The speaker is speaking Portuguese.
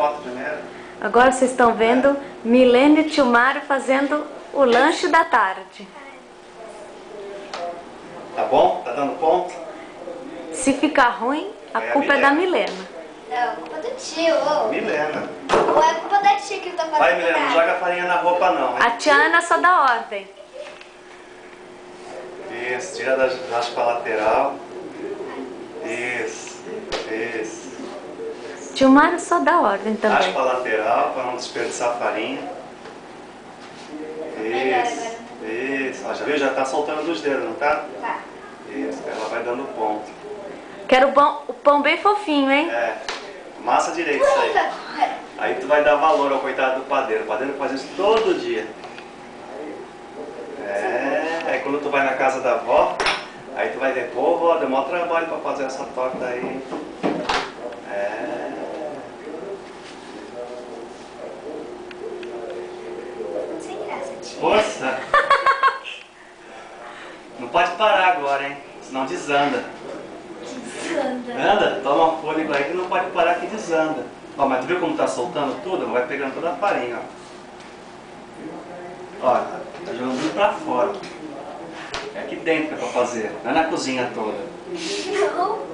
foto primeiro. Agora vocês estão vendo Milene e tio Mário fazendo o lanche da tarde. Tá bom? Tá dando ponto? Se ficar ruim, a culpa é da Milena. Não, é culpa do tio. Milena. Ou é culpa da tia que tá fazendo Vai, Milena, não nada. joga farinha na roupa não, hein? A tia Ana só dá ordem. Isso, tira da raspa lateral. Isso, isso. Tio Mário só dá ordem também. Raspa lateral para não desperdiçar farinha. Isso, isso. Ó, já viu? Já tá soltando dos dedos, não tá? Tá. Isso, ela vai dando ponto. Quero o pão bem fofinho, hein? É, massa direito isso aí. Aí tu vai dar valor ao coitado do padeiro. O padeiro faz isso todo dia. É, aí quando tu vai na casa da avó, aí tu vai ver, pô, vó, deu maior trabalho pra fazer essa torta aí. É. Sem graça, tia. Força! Não pode parar agora, hein? Senão desanda. Desanda. Anda, toma fôlego aí que não pode parar que desanda. Ó, mas tu viu como tá soltando tudo? Vai pegando toda a farinha, ó. Ó, tá jogando tudo pra fora. É aqui dentro que é pra fazer, não é na cozinha toda. Não.